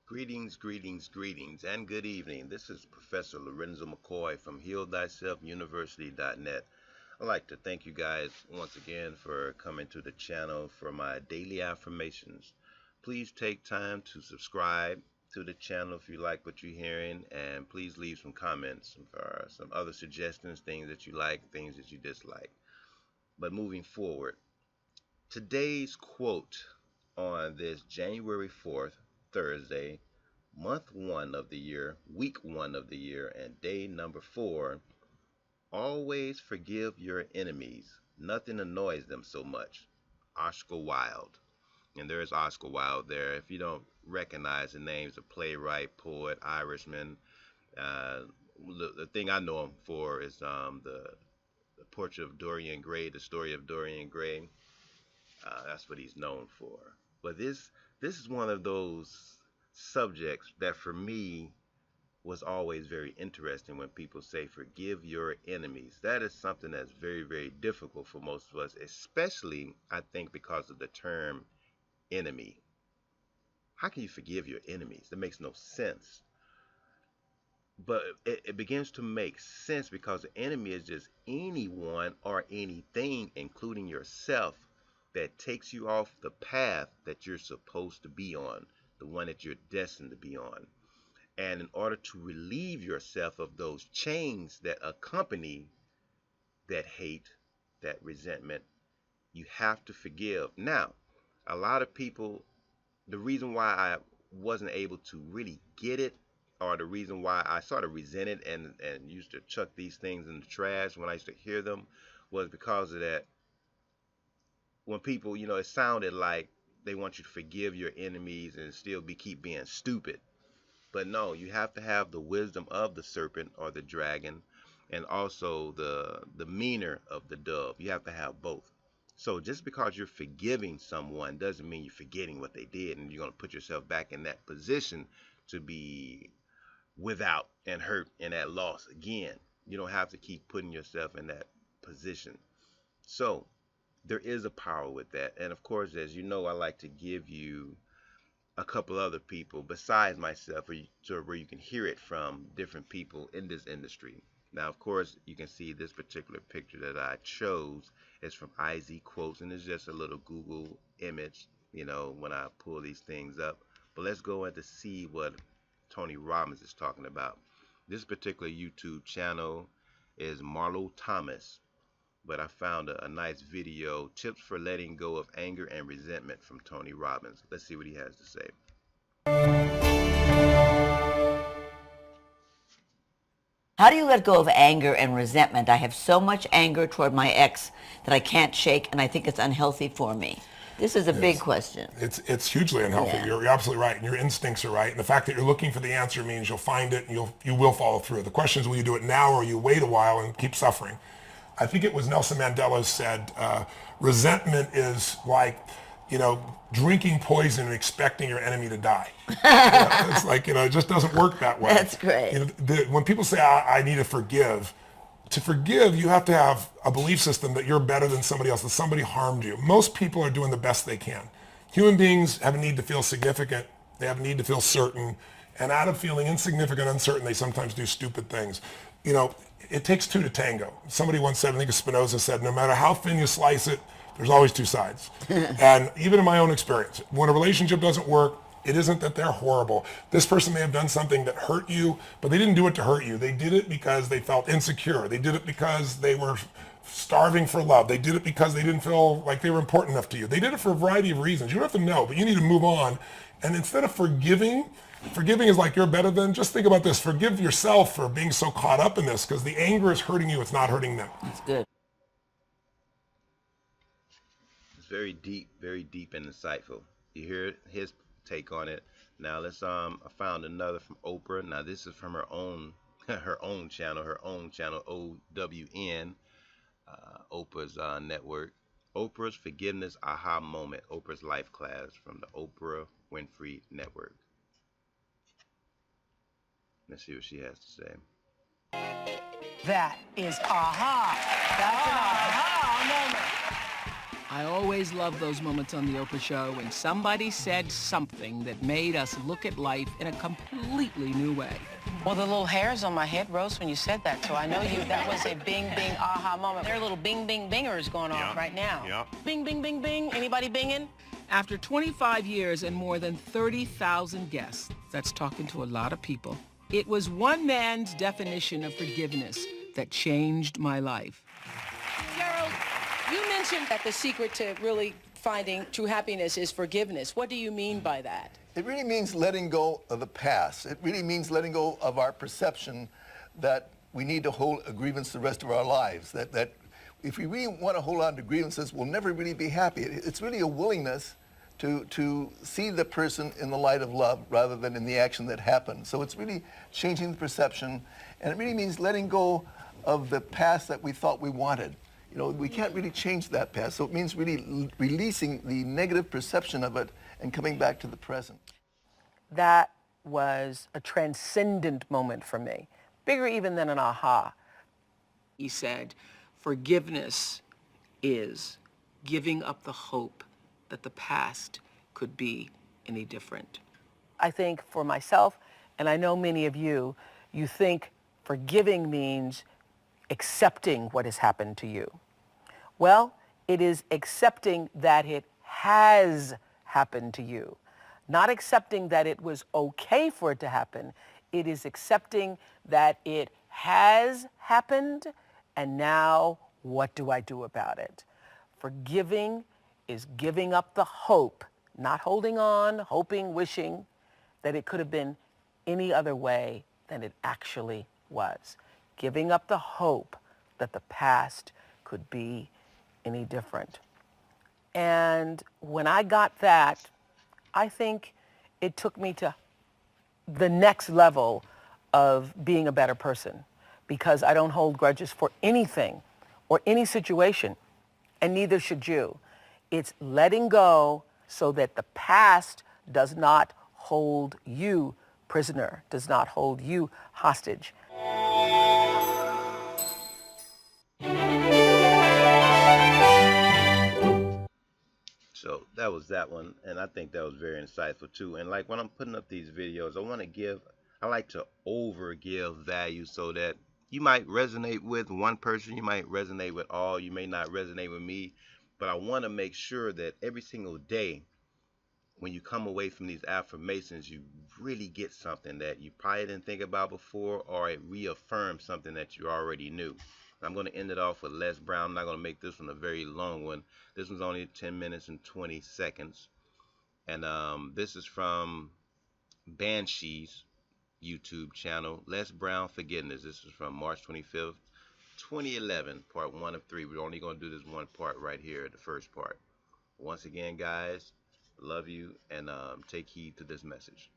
Greetings, greetings, greetings, and good evening. This is Professor Lorenzo McCoy from HealThyselfUniversity.net. I'd like to thank you guys once again for coming to the channel for my daily affirmations. Please take time to subscribe to the channel if you like what you're hearing, and please leave some comments for some other suggestions, things that you like, things that you dislike. But moving forward, today's quote on this January 4th, Thursday, month one of the year, week one of the year, and day number 4, always forgive your enemies. Nothing annoys them so much. Oscar Wilde. And there's Oscar Wilde there. If you don't recognize the names of playwright, poet, Irishman, uh, the thing I know him for is the portrait of Dorian Gray, the story of Dorian Gray. That's what he's known for. But this is one of those subjects that for me was always very interesting when people say forgive your enemies. That is something that's very, very difficult for most of us, especially I think because of the term enemy. How can you forgive your enemies? That makes no sense. But it begins to make sense because the enemy is just anyone or anything, including yourself, that takes you off the path that you're supposed to be on, the one that you're destined to be on. And in order to relieve yourself of those chains that accompany that hate, that resentment, you have to forgive. Now, a lot of people, the reason why I wasn't able to really get it, or the reason why I sort of resented and used to chuck these things in the trash when I used to hear them, was because of that. When people, it sounded like they want you to forgive your enemies and still keep being stupid. But no, you have to have the wisdom of the serpent or the dragon, and also the demeanor of the dove. You have to have both. So just because you're forgiving someone doesn't mean you're forgetting what they did, and you're going to put yourself back in that position to be without and hurt and at loss again. You don't have to keep putting yourself in that position. So there is a power with that. And of course, as you know, I like to give you a couple other people besides myself where you can hear it from different people in this industry. Now, of course, you can see this particular picture that I chose is from IZ Quotes, and it's just a little Google image, when I pull these things up. But let's go in to see what Tony Robbins is talking about. This particular YouTube channel is Marlo Thomas, but I found a nice video, tips for letting go of anger and resentment from Tony Robbins. Let's see what he has to say. How do you let go of anger and resentment? I have so much anger toward my ex that I can't shake, and I think it's unhealthy for me. This is a big question. It's hugely unhealthy. Yeah. You're absolutely right, and your instincts are right. And the fact that you're looking for the answer means you'll find it, and you will follow through. The question is, will you do it now, or you wait a while and keep suffering? I think it was Nelson Mandela said, resentment is like, drinking poison and expecting your enemy to die. It's like, it just doesn't work that way. That's great. When people say, I need to forgive, you have to have a belief system that you're better than somebody else, that somebody harmed you. Most people are doing the best they can. Human beings have a need to feel significant. They have a need to feel certain. And out of feeling insignificant, uncertain, they sometimes do stupid things. It takes two to tango. Somebody once said, I think Spinoza said, no matter how thin you slice it, there's always two sides. And even in my own experience, when a relationship doesn't work, it isn't that they're horrible. This person may have done something that hurt you, but they didn't do it to hurt you. They did it because they felt insecure. They did it because they were starving for love. They did it because they didn't feel like they were important enough to you. They did it for a variety of reasons. You don't have to know, but you need to move on. And instead of forgiving is like you're better than, just think about this. Forgive yourself for being so caught up in this, because the anger is hurting you. It's not hurting them. That's good. It's very deep and insightful. You hear his take on it. Now let's I found another from Oprah. Now this is from her own her own channel, OWN, Oprah's network. Oprah's Forgiveness Aha Moment, Oprah's Life Class from the Oprah Winfrey Network. Let's see what she has to say. That is aha. That's an aha moment. I always love those moments on the Oprah Show when somebody said something that made us look at life in a completely new way. Well, the little hairs on my head rose when you said that, so I know that was a bing, bing, aha moment. There are little bing, bing, bingers going on right now. Yeah. Bing, bing, bing, bing. Anybody binging? After 25 years and more than 30,000 guests, that's talking to a lot of people, it was one man's definition of forgiveness that changed my life. Gerald, you mentioned that the secret to really finding true happiness is forgiveness. What do you mean by that? It really means letting go of the past. It really means letting go of our perception that we need to hold a grievance the rest of our lives, that if we really want to hold on to grievances, we'll never really be happy. It's really a willingness to see the person in the light of love rather than in the action that happened. So it's really changing the perception, and it really means letting go of the past that we thought we wanted. You know, we can't really change that past, so it means really releasing the negative perception of it and coming back to the present. That was a transcendent moment for me, bigger even than an aha. He said, forgiveness is giving up the hope that the past could be any different. I think for myself, and I know many of you, you think forgiving means accepting what has happened to you. Well, it is accepting that it has happened to you. Not accepting that it was okay for it to happen. It is accepting that it has happened, and now what do I do about it? Forgiving is giving up the hope, not holding on, hoping, wishing that it could have been any other way than it actually was. Giving up the hope that the past could be any different. And when I got that, I think it took me to the next level of being a better person, because I don't hold grudges for anything or any situation, and neither should you. It's letting go so that the past does not hold you prisoner, does not hold you hostage. So that was that one, and I think that was very insightful too. And like when I'm putting up these videos, I like to over give value so that you might resonate with one person, you might resonate with all, you may not resonate with me, but I want to make sure that every single day when you come away from these affirmations, you really get something that you probably didn't think about before, or it reaffirms something that you already knew. I'm going to end it off with Les Brown. I'm not going to make this one a very long one. This one's only 10 minutes and 20 seconds. And this is from Banshee's YouTube channel, Les Brown Forgiveness. This is from March 25th, 2011, part 1 of 3. We're only going to do this one part right here, the first part. Once again, guys, love you, and take heed to this message.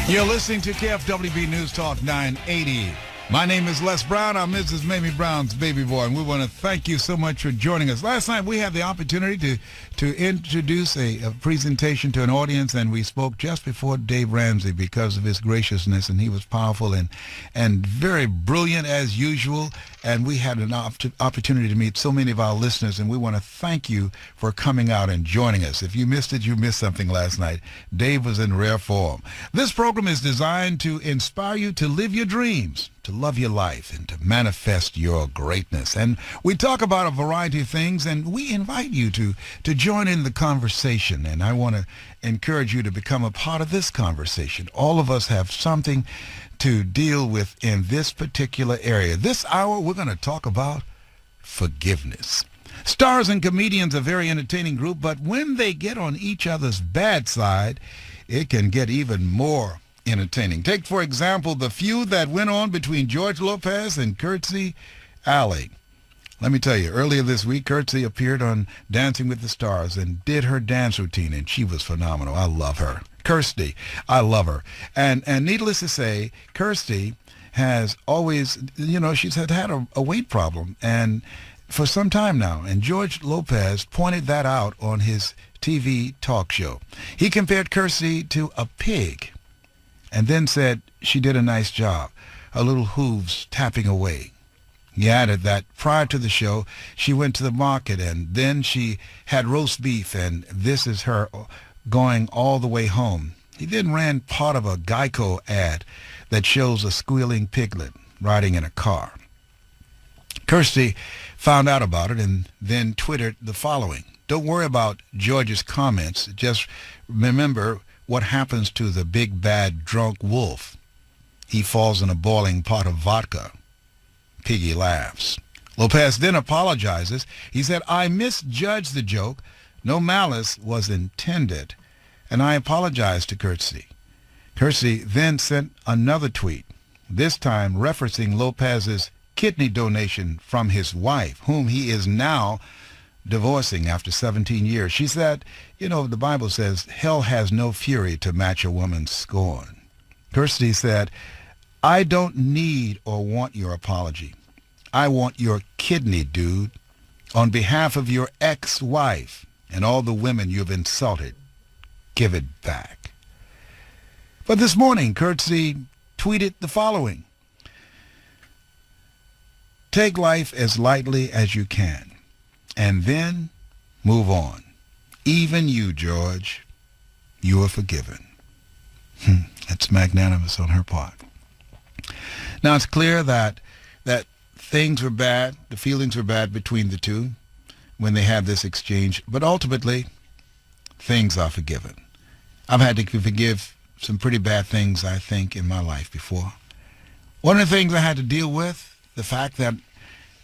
You're listening to KFWB News Talk 980. My name is Les Brown. I'm Mrs. Mamie Brown's baby boy, and we want to thank you so much for joining us. Last night we had the opportunity to introduce a presentation to an audience, and we spoke just before Dave Ramsey because of his graciousness, and he was powerful and very brilliant as usual. And we had an opportunity to meet so many of our listeners, and we want to thank you for coming out and joining us. If you missed it, you missed something last night. Dave was in rare form. This program is designed to inspire you to live your dreams, to love your life, and to manifest your greatness. And we talk about a variety of things, and we invite you to join in the conversation. And I want to encourage you to become a part of this conversation. All of us have something to deal with in this particular area. This hour, we're going to talk about forgiveness. Stars and comedians are a very entertaining group, but when they get on each other's bad side, it can get even more entertaining. Take, for example, the feud that went on between George Lopez and Kirstie Alley. Let me tell you, earlier this week, Kirstie appeared on Dancing with the Stars and did her dance routine, and she was phenomenal. I love her. Kirstie, I love her. And needless to say, Kirstie has always, she's had a weight problem. And for some time now, and George Lopez pointed that out on his TV talk show. He compared Kirstie to a pig and then said she did a nice job, her little hooves tapping away. He added that prior to the show, she went to the market and then she had roast beef, and this is her going all the way home. He then ran part of a Geico ad that shows a squealing piglet riding in a car. Kirstie found out about it and then twittered the following: "Don't worry about George's comments. Just remember what happens to the big bad drunk wolf. He falls in a boiling pot of vodka." Piggy laughs. Lopez then apologizes. He said, "I misjudged the joke. No malice was intended, and I apologize to Kirstie." Kirstie then sent another tweet, this time referencing Lopez's kidney donation from his wife, whom he is now divorcing after 17 years. She said, the Bible says, hell has no fury to match a woman's scorn. Kirstie said, "I don't need or want your apology. I want your kidney, dude. On behalf of your ex-wife and all the women you've insulted, give it back." But this morning, Kirstie tweeted the following: "Take life as lightly as you can, and then move on. Even you, George, you are forgiven." That's magnanimous on her part. Now, it's clear that things were bad, the feelings were bad between the two when they had this exchange, but ultimately, things are forgiven. I've had to forgive some pretty bad things, I think, in my life before. One of the things I had to deal with, the fact that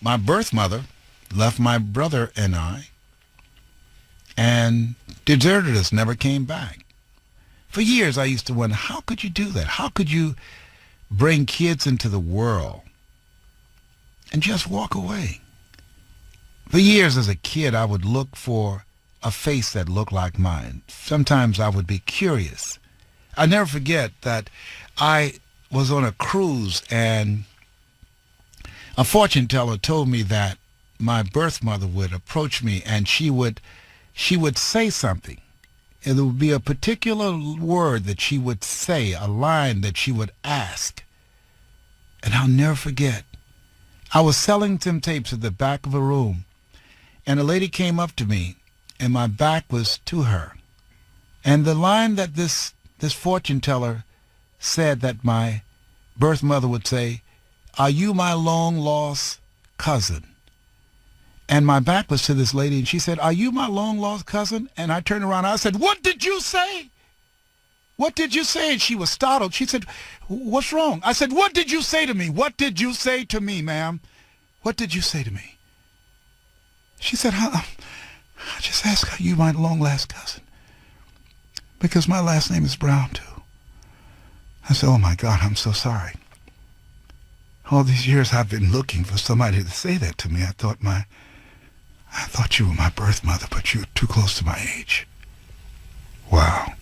my birth mother left my brother and I and deserted us, never came back. For years, I used to wonder, how could you do that? How could you bring kids into the world and just walk away? For years as a kid, I would look for a face that looked like mine. Sometimes I would be curious. I never forget that I was on a cruise and a fortune teller told me that my birth mother would approach me and she would say something. And there would be a particular word that she would say, a line that she would ask. And I'll never forget. I was selling some tapes at the back of a room, and a lady came up to me, and my back was to her. And the line that this fortune teller said that my birth mother would say, "Are you my long-lost cousin?" And my back was to this lady, and she said, "Are you my long-lost cousin?" And I turned around, and I said, "What did you say? What did you say?" And she was startled. She said, "What's wrong?" I said, "What did you say to me? What did you say to me, ma'am? What did you say to me?" She said, I just asked, "Are you my long-lost cousin? Because my last name is Brown, too." I said, "Oh, my God, I'm so sorry. All these years I've been looking for somebody to say that to me. I thought you were my birth mother, but you were too close to my age." Wow.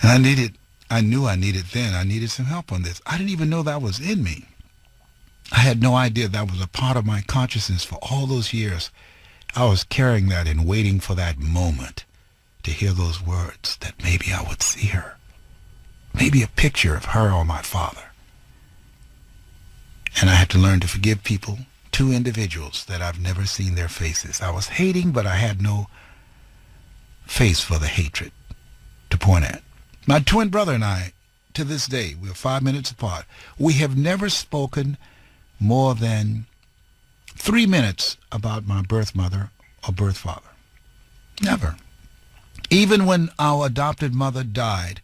And I knew I needed some help on this. I didn't even know that was in me. I had no idea that was a part of my consciousness for all those years. I was carrying that and waiting for that moment to hear those words, that maybe I would see her. Maybe a picture of her or my father. And I had to learn to forgive people, two individuals that I've never seen their faces. I was hating, but I had no face for the hatred to point at. My twin brother and I, to this day, we're 5 minutes apart. We have never spoken more than 3 minutes about my birth mother or birth father. Never. Even when our adopted mother died,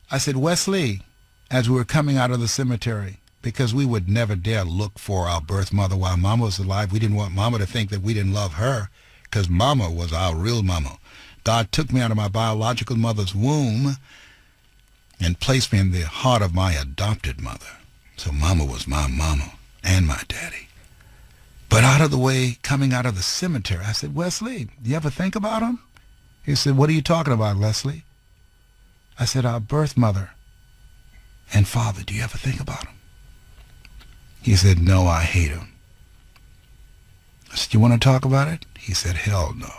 I said, "Wesley," as we were coming out of the cemetery, because we would never dare look for our birth mother while Mama was alive. We didn't want Mama to think that we didn't love her, because Mama was our real Mama. God took me out of my biological mother's womb and placed me in the heart of my adopted mother. So Mama was my Mama and my daddy. But out of the way, coming out of the cemetery, I said, "Wesley, do you ever think about him?" He said, "What are you talking about, Leslie?" I said, "Our birth mother and father, do you ever think about him?" He said, "No, I hate him." I said, you want to talk about it? He said, hell no.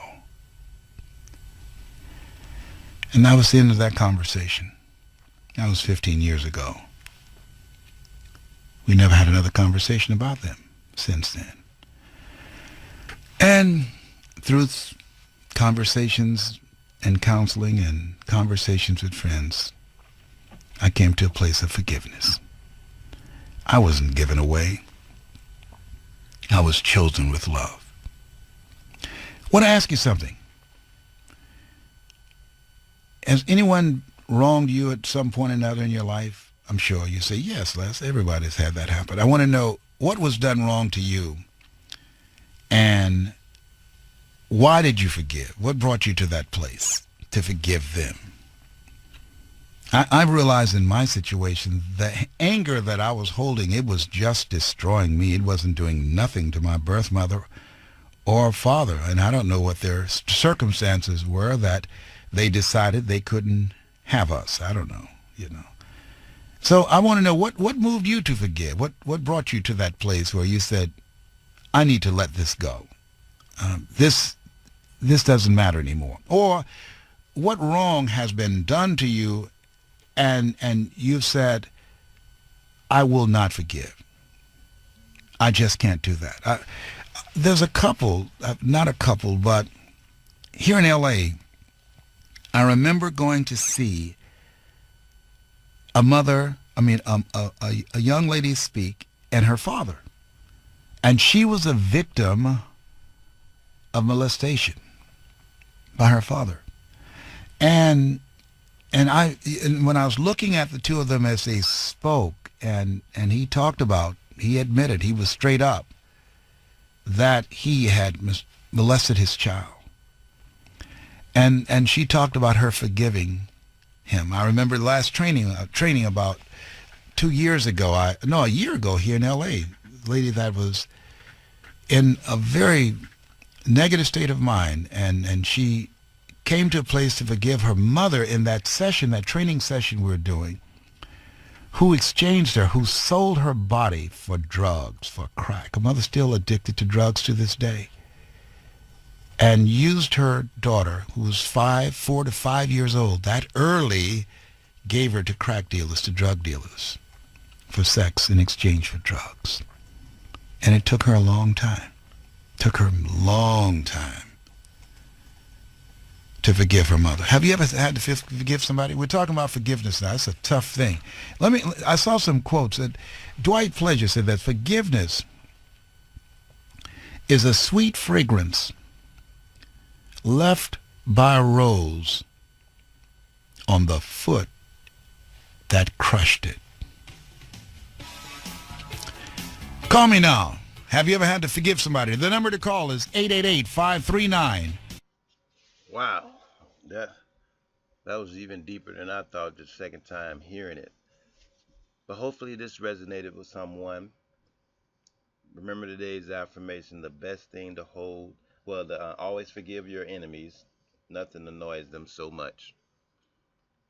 And that was the end of that conversation. That was 15 years ago. We never had another conversation about them since then. And through conversations and counseling and conversations with friends, I came to a place of forgiveness. I wasn't given away. I was chosen with love. I want to ask you something. Has anyone wronged you at some point or another in your life? I'm sure you say, yes, Les, everybody's had that happen. I want to know what was done wrong to you and why did you forgive? What brought you to that place to forgive them? I realized in my situation, the anger that I was holding, it was just destroying me. It wasn't doing nothing to my birth mother or father. And I don't know what their circumstances were that they decided they couldn't have us. I don't know, you know. So I want to know what moved you to forgive? What brought you to that place where you said, I need to let this go? This doesn't matter anymore. Or what wrong has been done to you and you've said, I will not forgive. I just can't do that. There's a couple, not a couple, but here in L.A., I remember going to see a young lady speak and her father. And she was a victim of molestation by her father. And when I was looking at the two of them as they spoke, and he admitted, he was straight up, that he had molested his child. And she talked about her forgiving him. I remember the last training about 2 years ago, a year ago here in L.A., a lady that was in a very negative state of mind, and she came to a place to forgive her mother in that training session we were doing, who exchanged her, who sold her body for drugs, for crack. Her mother's still addicted to drugs to this day. And used her daughter, who was 4 to 5 years old, that early, gave her to crack dealers, to drug dealers, for sex in exchange for drugs. And it took her a long time. To forgive her mother. Have you ever had to forgive somebody? We're talking about forgiveness now. It's a tough thing. I saw some quotes that Dwight Pleasure said that forgiveness is a sweet fragrance left by a rose on the foot that crushed it. Call me now. Have you ever had to forgive somebody? The number to call is 888-539. Wow, that was even deeper than I thought the second time hearing it. But hopefully this resonated with someone. Remember today's affirmation: the best thing to hold, always forgive your enemies. Nothing annoys them so much.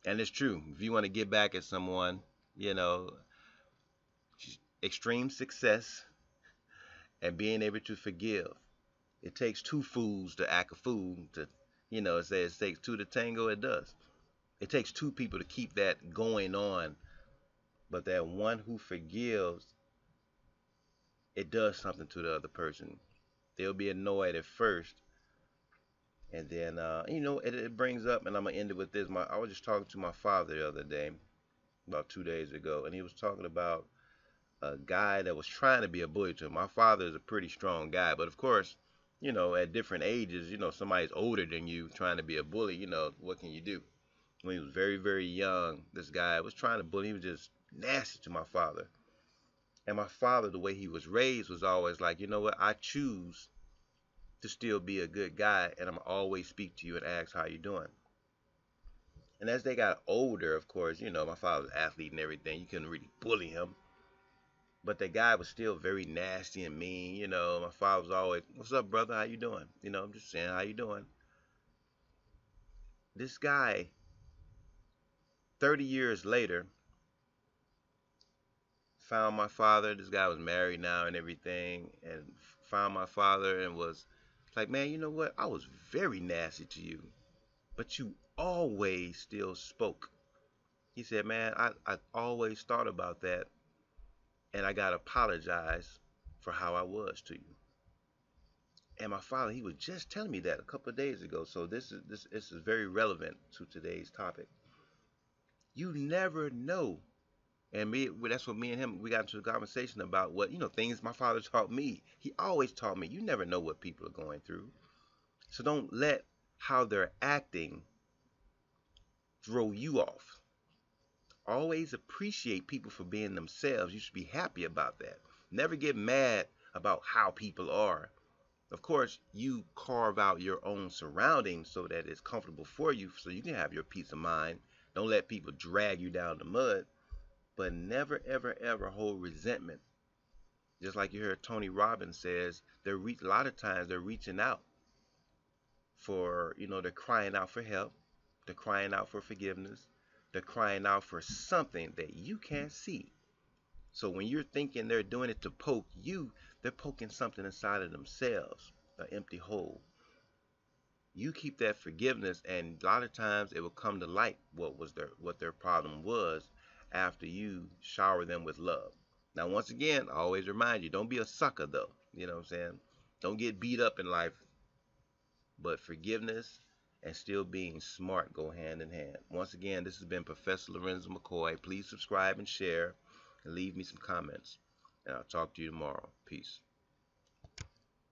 And it's true. If you want to get back at someone, you know, extreme success and being able to forgive. It takes two fools to act a fool. It says it takes two to tango. It does. It takes two people to keep that going on. But that one who forgives, it does something to the other person. They'll be annoyed at first. And then, it brings up, and I'm going to end it with this. I was just talking to my father the other day, about 2 days ago, and he was talking about a guy that was trying to be a bully to him. My father is a pretty strong guy, but of course, at different ages, somebody's older than you trying to be a bully, what can you do? When he was very, very young, this guy was trying to bully. He was just nasty to my father. And my father, the way he was raised, was always like, you know what? I choose to still be a good guy, and I'm always speak to you and ask how you doing. And as they got older, of course, my father was an athlete and everything. You couldn't really bully him. But the guy was still very nasty and mean. My father was always, "What's up, brother? How you doing?" I'm just saying, "How you doing?" This guy, 30 years later, found my father. This guy was married now and everything. And found my father and was like, man, you know what? I was very nasty to you, but you always still spoke. He said, man, I always thought about that, and I got to apologize for how I was to you. And my father, he was just telling me that a couple of days ago. So this is very relevant to today's topic. You never know. And that's what me and him, we got into a conversation about what, things my father taught me. He always taught me, you never know what people are going through. So don't let how they're acting throw you off. Always appreciate people for being themselves. You should be happy about that. Never get mad about how people are. Of course, you carve out your own surroundings so that it's comfortable for you so you can have your peace of mind. Don't let people drag you down the mud, but never, ever, ever hold resentment. Just like you heard Tony Robbins says, a lot of times they're reaching out for, they're crying out for help. They're crying out for forgiveness. They're crying out for something that you can't see. So when you're thinking they're doing it to poke you, they're poking something inside of themselves, an empty hole. You keep that forgiveness, and a lot of times it will come to light what their problem was after you shower them with love. Now, once again, I always remind you, don't be a sucker though. You know what I'm saying? Don't get beat up in life, but forgiveness and still being smart go hand in hand. Once again, this has been Professor Lorenzo McCoy. Please subscribe and share and leave me some comments. And I'll talk to you tomorrow. Peace.